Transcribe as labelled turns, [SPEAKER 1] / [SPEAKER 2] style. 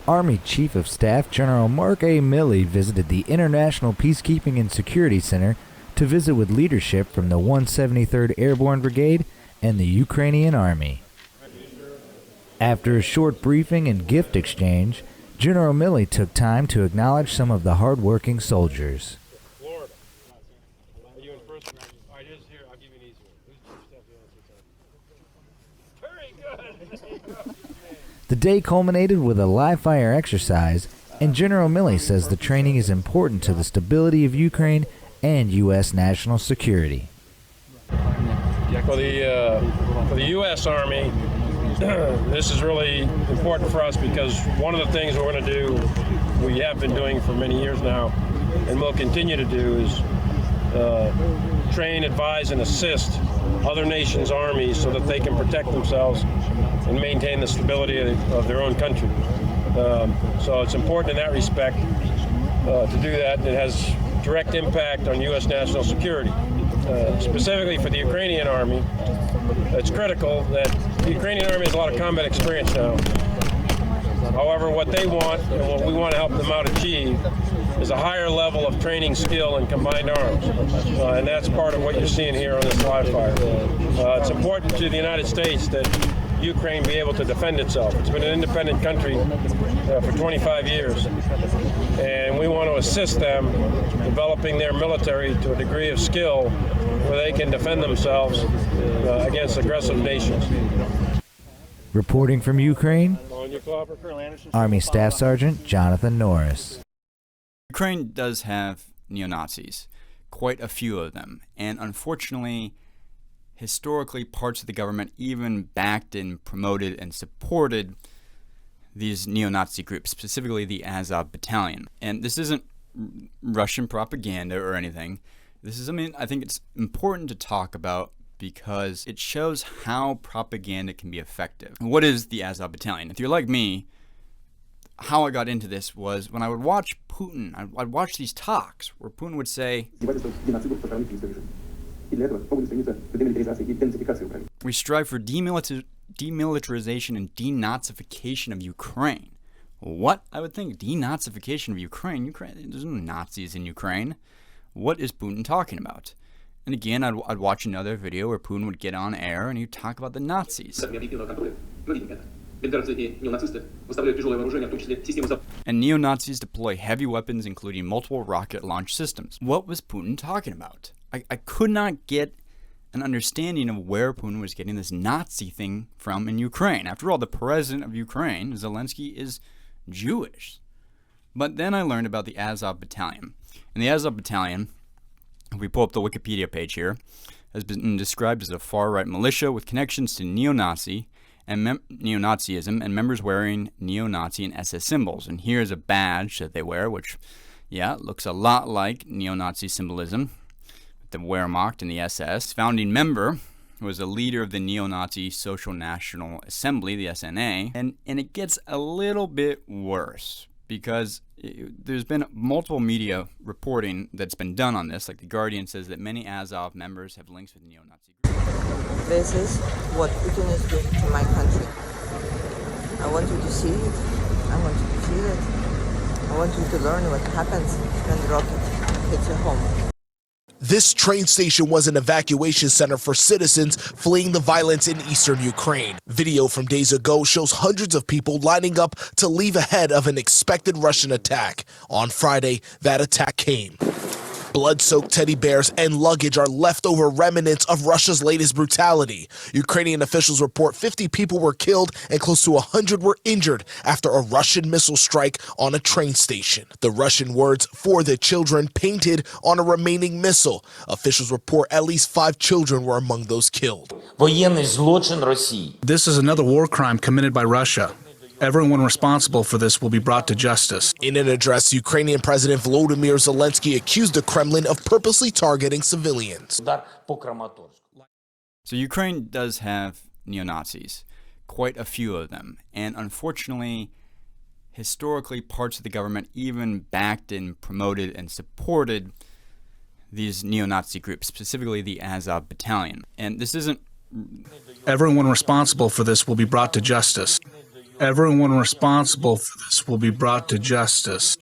[SPEAKER 1] Army Chief of Staff General Mark A. Milley visited the International Peacekeeping and Security Center to visit with leadership from the 173rd Airborne Brigade and the Ukrainian Army. After a short briefing and gift exchange, General Milley took time to acknowledge some of the hard-working soldiers. The day culminated with a live-fire exercise, and General Milley says the training is important to the stability of Ukraine and U.S. national security.
[SPEAKER 2] For the U.S. Army, this is really important for us because one of the things we're going to do, we have been doing for many years now, and will continue to do, is train, advise, and assist other nations' armies so that they can protect themselves and maintain the stability of their own country. So it's important in that respect to do that, and it has direct impact on U.S. national security. Specifically for the Ukrainian Army, it's critical that the Ukrainian Army has a lot of combat experience now. However, what they want and what we want to help them out achieve is a higher level of training skill and combined arms. And that's part of what you're seeing here on this live fire. It's important to the United States that Ukraine be able to defend itself. It's been an independent country for 25 years. And we want to assist them developing their military to a degree of skill where they can defend themselves against aggressive nations.
[SPEAKER 1] Reporting from Ukraine, Army Staff Sergeant Jonathan Norris.
[SPEAKER 3] Ukraine does have neo-Nazis, quite a few of them, and unfortunately, historically, parts of the government even backed and promoted and supported these neo-Nazi groups, specifically the Azov Battalion. And this isn't Russian propaganda or anything. This is something I think it's important to talk about because it shows how propaganda can be effective. What is the Azov Battalion? If you're like me, how I got into this was when I would watch Putin, I'd watch these talks where Putin would say, we strive for demilitarization and denazification of Ukraine. What? I would think denazification of Ukraine? There's no Nazis in Ukraine. What is Putin talking about? And again, I'd watch another video where Putin would get on air and he'd talk about the Nazis. And neo-Nazis deploy heavy weapons, including multiple rocket launch systems. What was Putin talking about? I could not get an understanding of where Putin was getting this Nazi thing from in Ukraine. After all, the president of Ukraine, Zelensky, is Jewish. But then I learned about the Azov Battalion. And the Azov Battalion, if we pull up the Wikipedia page here, has been described as a far-right militia with connections to neo-Nazi and neo-Nazism and members wearing neo-Nazi and SS symbols. And here's a badge that they wear, which, yeah, looks a lot like neo-Nazi symbolism. The Wehrmacht and the SS. Founding member was a leader of the Neo-Nazi Social National Assembly, the SNA. And it gets a little bit worse because there's been multiple media reporting that's been done on this. Like The Guardian says that many Azov members have links with neo-Nazi groups.
[SPEAKER 4] This is what Putin is doing to my country. I want you to see it. I want you to feel it. I want you to learn what happens when the rocket hits your home.
[SPEAKER 5] This train station was an evacuation center for citizens fleeing the violence in eastern Ukraine. Video from days ago shows hundreds of people lining up to leave ahead of an expected Russian attack. On Friday, that attack came. Blood-soaked teddy bears and luggage are leftover remnants of Russia's latest brutality. Ukrainian officials report 50 people were killed and close to 100 were injured after a Russian missile strike on a train station. The Russian words "for the children" painted on a remaining missile. Officials report at least 5 children were among those killed.
[SPEAKER 6] This is another war crime committed by Russia. Everyone responsible for this will be brought to justice.
[SPEAKER 5] In an address, Ukrainian President Volodymyr Zelensky accused the Kremlin of purposely targeting civilians.
[SPEAKER 3] So Ukraine does have neo-Nazis, quite a few of them. And unfortunately, historically, parts of the government even backed and promoted and supported these neo-Nazi groups, specifically the Azov Battalion. And this isn't...
[SPEAKER 6] Everyone responsible for this will be brought to justice. Everyone responsible for this will be brought to justice.